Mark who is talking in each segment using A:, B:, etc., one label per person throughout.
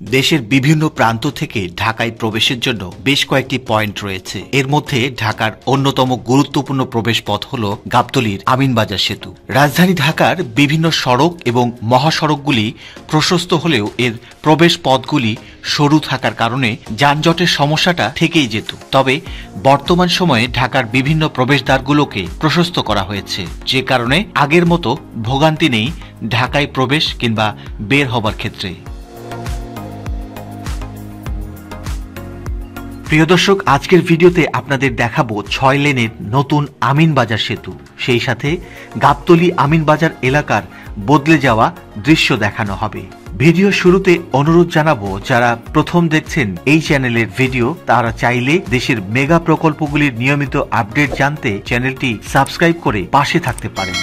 A: দেশের বিভিন্ন প্রান্ত থেকে ঢাকায় প্রবেশের জন্য বেশ কয়েকটি পয়েন্ট রয়েছে। এর মধ্যে ঢাকার অন্যতম গুরুত্বপূর্ণ প্রবেশ পথ হল গাবতলীর আমিনবাজার সেতু। রাজধানী ঢাকার বিভিন্ন সড়ক এবং মহাসড়কগুলি প্রশস্ত হলেও এর প্রবেশ পথগুলি সরু থাকার কারণে যানজটের সমস্যাটা থেকেই যেত। তবে বর্তমান সময়ে ঢাকার বিভিন্ন প্রবেশদ্বারগুলোকে প্রশস্ত করা হয়েছে, যে কারণে আগের মতো ভোগান্তি নেই ঢাকায় প্রবেশ কিংবা বের হবার ক্ষেত্রে। প্রিয় দর্শক, আজকের ভিডিওতে আপনাদের দেখাবো 6 লেনের নতুন আমিনবাজার সেতু, সেই সাথে গাবতলী আমিনবাজার এলাকার বদলে যাওয়া দৃশ্য দেখানো হবে। ভিডিও শুরুতে অনুরোধ জানাবো, যারা প্রথম দেখছেন এই চ্যানেলের ভিডিও তারা চাইলে দেশের মেগা প্রকল্পগুলির নিয়মিত আপডেট জানতে চ্যানেলটি সাবস্ক্রাইব করে পাশে থাকতে পারেন।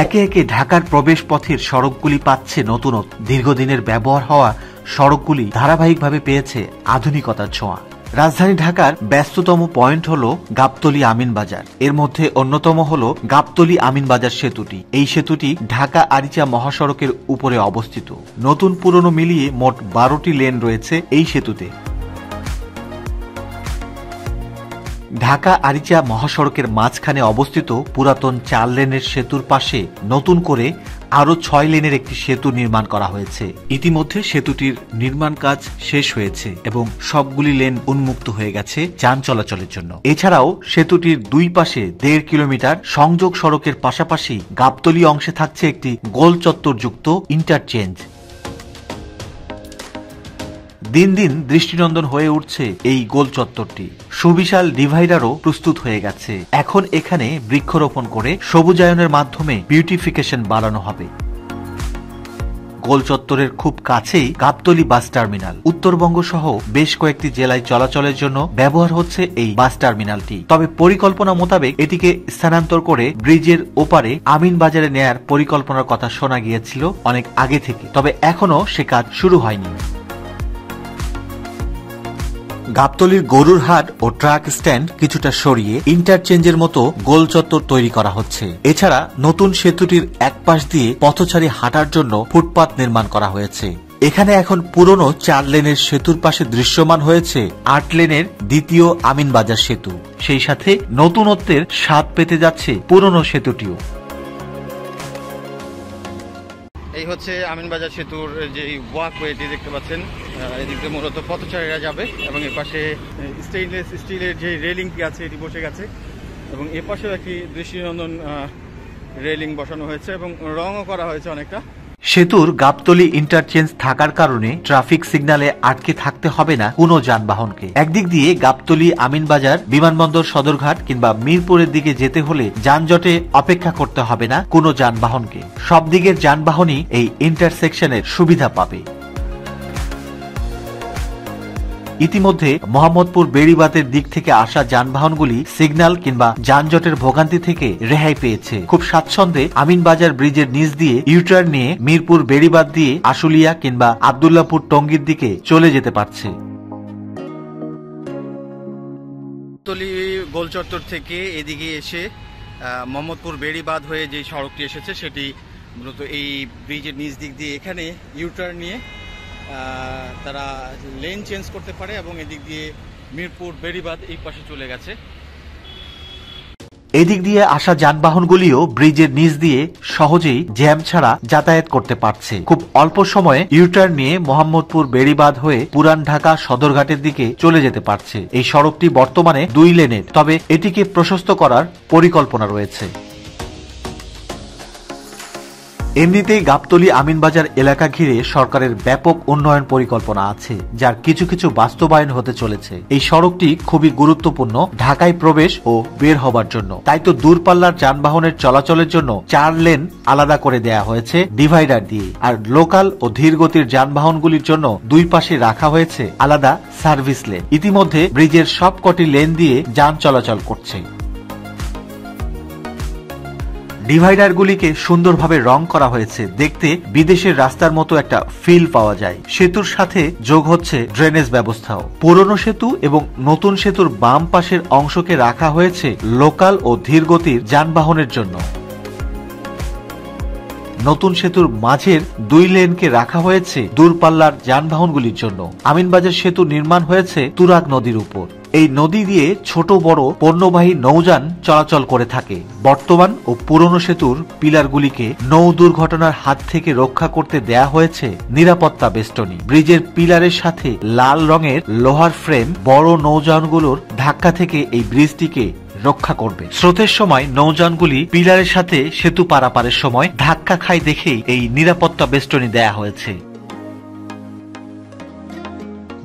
A: একে একে ঢাকার প্রবেশ পথের সড়কগুলি পাচ্ছে নতুনত্ব। দীর্ঘদিনের ব্যবহার হওয়া সড়কগুলি ধারাবাহিকভাবে পেয়েছে আধুনিকতার ছোঁয়া। রাজধানী ঢাকার ব্যস্ততম পয়েন্ট হল গাবতলী আমিনবাজার। এর মধ্যে অন্যতম হল গাবতলী আমিনবাজার সেতুটি। এই সেতুটি ঢাকা আরিচা মহাসড়কের উপরে অবস্থিত। নতুন পুরনো মিলিয়ে মোট 12টি লেন রয়েছে এই সেতুতে। ঢাকা আরিচা মহাসড়কের মাঝখানে অবস্থিত পুরাতন 4 লেনের সেতুর পাশে নতুন করে আরও 6 লেনের একটি সেতু নির্মাণ করা হয়েছে। ইতিমধ্যে সেতুটির নির্মাণ কাজ শেষ হয়েছে এবং সবগুলি লেন উন্মুক্ত হয়ে গেছে যান চলাচলের জন্য। এছাড়াও সেতুটির দুই পাশে 1.5 কিলোমিটার সংযোগ সড়কের পাশাপাশি গাবতলী অংশে থাকছে একটি গোল চত্বরযুক্ত ইন্টারচেঞ্জ। দিন দিন দৃষ্টিনন্দন হয়ে উঠছে এই গোল চত্বরটি। সুবিশাল ডিভাইডারও প্রস্তুত হয়ে গেছে। এখন এখানে বৃক্ষরোপণ করে সবুজায়নের মাধ্যমে বিউটিফিকেশন বাড়ানো হবে। গোল চত্বরের খুব কাছেই গাবতলী বাস টার্মিনাল। উত্তরবঙ্গ সহ বেশ কয়েকটি জেলায় চলাচলের জন্য ব্যবহার হচ্ছে এই বাস টার্মিনালটি। তবে পরিকল্পনা মোতাবেক এটিকে স্থানান্তর করে ব্রিজের ওপারে আমিনবাজারে নেয়ার পরিকল্পনার কথা শোনা গিয়েছিল অনেক আগে থেকে, তবে এখনো সে কাজ শুরু হয়নি। গাবতলীর গরুর হাট ও ট্রাক স্ট্যান্ড কিছুটা সরিয়ে ইন্টারচেঞ্জের মতো গোল চত্বর তৈরি করা হচ্ছে। এছাড়া নতুন সেতুটির এক পাশ দিয়ে পথচারী হাঁটার জন্য ফুটপাত নির্মাণ করা হয়েছে। এখানে এখন পুরনো 4 লেনের সেতুর পাশে দৃশ্যমান হয়েছে 8 লেনের দ্বিতীয় আমিনবাজার সেতু। সেই সাথে নতুনত্বের স্বাদ পেতে যাচ্ছে পুরনো সেতুটিও।
B: এই হচ্ছে আমিনবাজার সেতুর যে ওয়াকওয়েটি দেখতে পাচ্ছেন। এদিকে মূলত পথচারীরা যাবে এবং এর পাশে স্টেইনলেস স্টিলের যে রেলিংটি আছে এটি বসে গেছে এবং এ পাশেও একটি দৃষ্টিনন্দন রেলিং বসানো হয়েছে এবং রঙও করা হয়েছে অনেকটা।
A: সেতুর গাবতলী ইন্টারচেঞ্জ থাকার কারণে ট্রাফিক সিগন্যালে আটকে থাকতে হবে না কোনো যানবাহনকে। একদিক দিয়ে গাবতলী আমিনবাজার বিমানবন্দর সদরঘাট কিংবা মিরপুরের দিকে যেতে হলে যানজটে অপেক্ষা করতে হবে না কোনো যানবাহনকে। সব দিকের যানবাহনই এই ইন্টারসেকশনের সুবিধা পাবে। ইতিমধ্যে মোহাম্মদপুর বেড়িবাঁধের দিক থেকে আসা যানবাহনগুলি সিগন্যাল কিংবা যানজটের ভোগান্তি থেকে রেহাই পেয়েছে। খুব স্বাচ্ছন্দ্যে আমিনবাজার ব্রিজের নিচ দিয়ে ইউটার্ন নিয়ে মিরপুর বেড়িবাঁধ দিয়ে আশুলিয়া কিংবা আব্দুল্লাহপুর টঙ্গীর দিকে চলে যেতে পারছে।
B: গাবতলী গোল চত্বর থেকে এদিকে এসে মোহাম্মদপুর বেড়িবাঁধ হয়ে যে সড়কটি এসেছে সেটি মূলত এই ব্রিজের নিচ দিক দিয়ে এখানে ইউটার্ন নিয়ে তারা লেন চেঞ্জ করতে পারে এবং এদিক দিয়ে মিরপুর বেড়িবাঁধ এই পাশে চলে গেছে।
A: এদিক দিয়ে আসা যানবাহনগুলিও ব্রিজের নিচ দিয়ে সহজেই জ্যাম ছাড়া যাতায়াত করতে পারছে। খুব অল্প সময়ে ইউটার্ন নিয়ে মোহাম্মদপুর বেড়িবাঁধ হয়ে পুরান ঢাকা সদরঘাটের দিকে চলে যেতে পারছে। এই সড়কটি বর্তমানে 2 লেনের, তবে এটিকে প্রশস্ত করার পরিকল্পনা রয়েছে। এমনিতেই গাবতলী আমিনবাজার এলাকা ঘিরে সরকারের ব্যাপক উন্নয়ন পরিকল্পনা আছে, যার কিছু কিছু বাস্তবায়ন হতে চলেছে। এই সড়কটি খুবই গুরুত্বপূর্ণ ঢাকায় প্রবেশ ও বের হবার জন্য। তাই তো দূরপাল্লার যানবাহনের চলাচলের জন্য 4 লেন আলাদা করে দেয়া হয়েছে ডিভাইডার দিয়ে, আর লোকাল ও ধীরগতির যানবাহনগুলির জন্য দুই পাশে রাখা হয়েছে আলাদা সার্ভিস লেন। ইতিমধ্যে ব্রিজের সবকটি লেন দিয়ে যান চলাচল করছে। ডিভাইডারগুলিকে সুন্দরভাবে রং করা হয়েছে, দেখতে বিদেশের রাস্তার মতো একটা ফিল পাওয়া যায়। সেতুর সাথে যোগ হচ্ছে ড্রেনেজ ব্যবস্থাও। পুরনো সেতু এবং নতুন সেতুর বাম পাশের অংশকে রাখা হয়েছে লোকাল ও ধীরগতির যানবাহনের জন্য। নতুন সেতুর মাঝের 2 লেনকে রাখা হয়েছে দূরপাল্লার যানবাহনগুলির জন্য। আমিনবাজার সেতু নির্মাণ হয়েছে তুরাগ নদীর উপর। এই নদী দিয়ে ছোট বড় পণ্যবাহী নৌযান চলাচল করে থাকে। বর্তমান ও পুরনো সেতুর পিলারগুলিকে নৌ দুর্ঘটনার হাত থেকে রক্ষা করতে দেয়া হয়েছে নিরাপত্তা বেষ্টনী। ব্রিজের পিলারের সাথে লাল রঙের লোহার ফ্রেম বড় নৌযানগুলোর ধাক্কা থেকে এই ব্রিজটিকে রক্ষা করবে। স্রোতের সময় নৌযানগুলি পিলারের সাথে সেতু পারাপারের সময় ধাক্কা খায় দেখেই এই নিরাপত্তা বেষ্টনী দেয়া হয়েছে।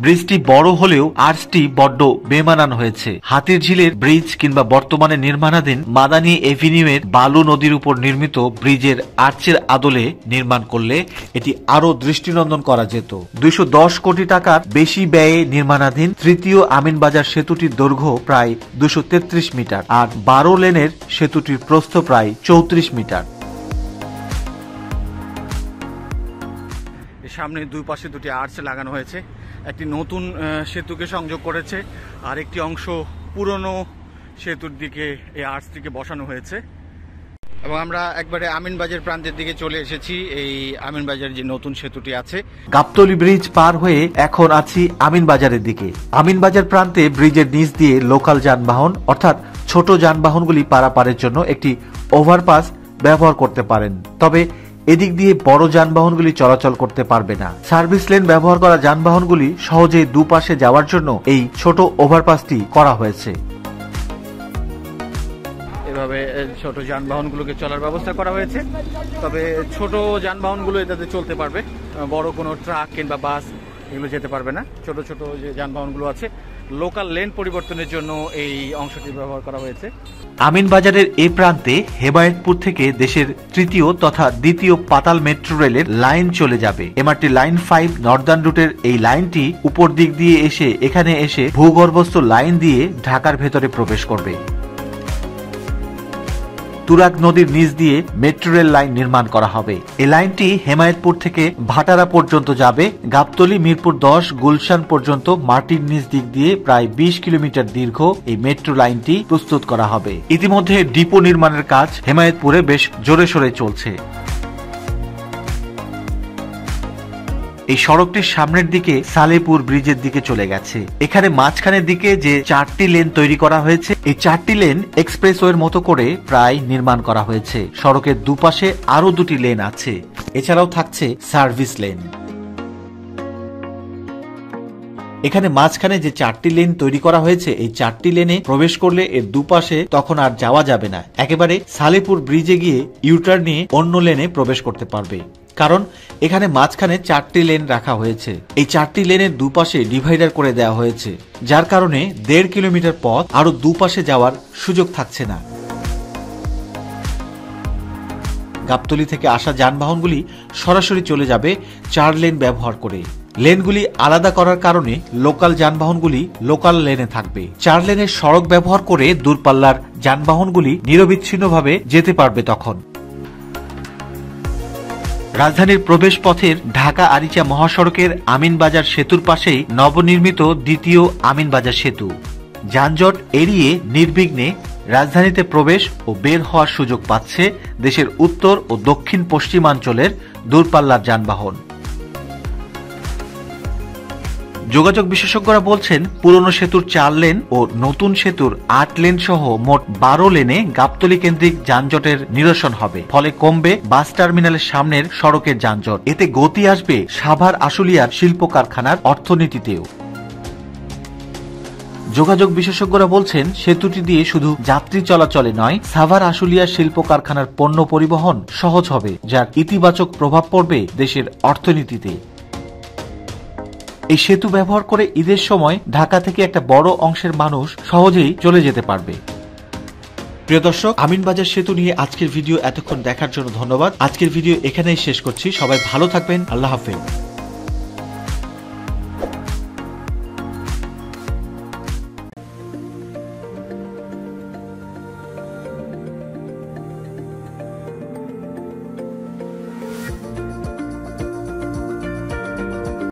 A: ব্রিজটি বড় হলেও আর্চটি বড্ড বেমানান হয়েছে। হাতির ঝিলের ব্রিজ কিংবা বর্তমানে নির্মাণাধীন মাদানী এভিনিউয়ের বালু নদীর উপর নির্মিত ব্রিজের আর্চের আদলে নির্মাণ করলে এটি আরো দৃষ্টিনন্দন করা যেত। 210 কোটি টাকার বেশি ব্যয়ে নির্মাণাধীন তৃতীয় আমিনবাজার সেতুটির দৈর্ঘ্য প্রায় 233 মিটার আর 12 লেনের সেতুটির প্রস্থ প্রায় 34 মিটার।
B: সামনে দুই পাশে দুটি আর্চ লাগানো হয়েছে। একটি নতুন সেতুকে সংযোগ করেছে, আর একটি অংশ পুরনো সেতুর দিকে এই আর্চটিকে বসানো হয়েছে। এবং আমরা একবারে আমিনবাজার প্রান্তের দিকে চলে এসেছি। এই আমিনবাজার যে নতুন সেতুটি আছে,
A: গাবতলী ব্রিজ পার হয়ে এখন আছি আমিনবাজারের দিকে। আমিনবাজার প্রান্তে ব্রিজের নিচ দিয়ে লোকাল যানবাহন অর্থাৎ ছোট যানবাহনগুলি পারাপারের জন্য একটি ওভারপাস ব্যবহার করতে পারেন। তবে এদিক দিয়ে বড় যানবাহনগুলি চলাচল করতে পারবে না। সার্ভিস লেন ব্যবহার করা যানবাহনগুলি সহজে দুপাশে যাওয়ার জন্য এই ছোট ওভারপাসটি করা হয়েছে।
B: এভাবে ছোট যানবাহনগুলোকে চলার ব্যবস্থা করা হয়েছে। তবে ছোট যানবাহনগুলো এটাতে চলতে পারবে, বড় কোনো ট্রাক কিংবা বাস এগুলো যেতে পারবে না। ছোট ছোট যে যানবাহনগুলো আছে লোকাল লেন পরিবর্তনের জন্য এই অংশটি ব্যবহার করা হয়েছে।
A: আমিনবাজারের এই প্রান্তে হেমায়েতপুর থেকে দেশের তৃতীয় তথা দ্বিতীয় পাতাল মেট্রো রেলের লাইন চলে যাবে। এমআরটি লাইন 5 নর্দার্ন রুটের এই লাইনটি উপর দিক দিয়ে এসে এখানে এসে ভূগর্ভস্থ লাইন দিয়ে ঢাকার ভেতরে প্রবেশ করবে। তুরাগ নদীর নিচ দিয়ে মেট্রো রেল লাইন নির্মাণ করা হবে। এই লাইনটি হেমায়েতপুর থেকে ভাটারা পর্যন্ত যাবে। গাবতলী, মিরপুর 10, গুলশান পর্যন্ত মাটির নিচ দিক দিয়ে প্রায় 20 কিলোমিটার দীর্ঘ এই মেট্রো লাইনটি প্রস্তুত করা হবে। ইতিমধ্যে ডিপো নির্মাণের কাজ হেমায়েতপুরে বেশ জোরে সোরে চলছে। এই সড়কটির সামনের দিকে সালেপুর ব্রিজের দিকে চলে গেছে। এখানে মাঝখানের দিকে যে 4টি লেন তৈরি করা হয়েছে, এই 4টি লেন এক্সপ্রেসওয়ের মতো করে প্রায় নির্মাণ করা হয়েছে। সড়কের দুপাশে আরো 2টি লেন আছে। এছাড়াও থাকছে সার্ভিস লেন। এখানে মাঝখানে যে 4টি লেন তৈরি করা হয়েছে, এই 4টি লেনে প্রবেশ করলে এর দুপাশে তখন আর যাওয়া যাবে না। একেবারে সালেপুর ব্রিজে গিয়ে ইউটার্ন নিয়ে অন্য লেনে প্রবেশ করতে পারবে, কারণ এখানে মাঝখানে 4টি লেন রাখা হয়েছে। এই 4টি লেনের দুপাশে ডিভাইডার করে দেওয়া হয়েছে, যার কারণে 1.5 কিলোমিটার পথ আরো দুপাশে যাওয়ার সুযোগ থাকছে না। গাবতলী থেকে আসা যানবাহনগুলি সরাসরি চলে যাবে 4 লেন ব্যবহার করে। লেনগুলি আলাদা করার কারণে লোকাল যানবাহনগুলি লোকাল লেনে থাকবে। 4 লেনের সড়ক ব্যবহার করে দূরপাল্লার যানবাহনগুলি নিরবিচ্ছিন্নভাবে যেতে পারবে। তখন রাজধানীর প্রবেশ পথের ঢাকা আরিচা মহাসড়কের আমিনবাজার সেতুর পাশেই নবনির্মিত দ্বিতীয় আমিনবাজার সেতু। যানজট এড়িয়ে নির্বিঘ্নে রাজধানীতে প্রবেশ ও বের হওয়ার সুযোগ পাচ্ছে দেশের উত্তর ও দক্ষিণ পশ্চিমাঞ্চলের দূরপাল্লার যানবাহন। যোগাযোগ বিশেষজ্ঞরা বলছেন, পুরনো সেতুর 4 লেন ও নতুন সেতুর 8 লেন সহ মোট 12 লেনে গাবতলী কেন্দ্রিক যানজটের নিরসন হবে। ফলে কমবে বাস টার্মিনালের সামনের সড়কের যানজট। এতে গতি আসবে সাভার আশুলিয়ার শিল্প কারখানার অর্থনীতিতেও। যোগাযোগ বিশেষজ্ঞরা বলছেন, সেতুটি দিয়ে শুধু যাত্রী চলাচলে নয়, সাভার আশুলিয়া শিল্প কারখানার পণ্য পরিবহন সহজ হবে, যার ইতিবাচক প্রভাব পড়বে দেশের অর্থনীতিতে। এই সেতু ব্যবহার করে ঈদের সময় ঢাকা থেকে একটা বড় অংশের মানুষ সহজেই চলে যেতে পারবে। প্রিয় দর্শক, আমিনবাজার সেতু নিয়ে আজকের ভিডিও এতক্ষণ দেখার জন্য ধন্যবাদ। আজকের ভিডিও এখানেই শেষ করছি। সবাই ভালো থাকবেন। আল্লাহ হাফেজ।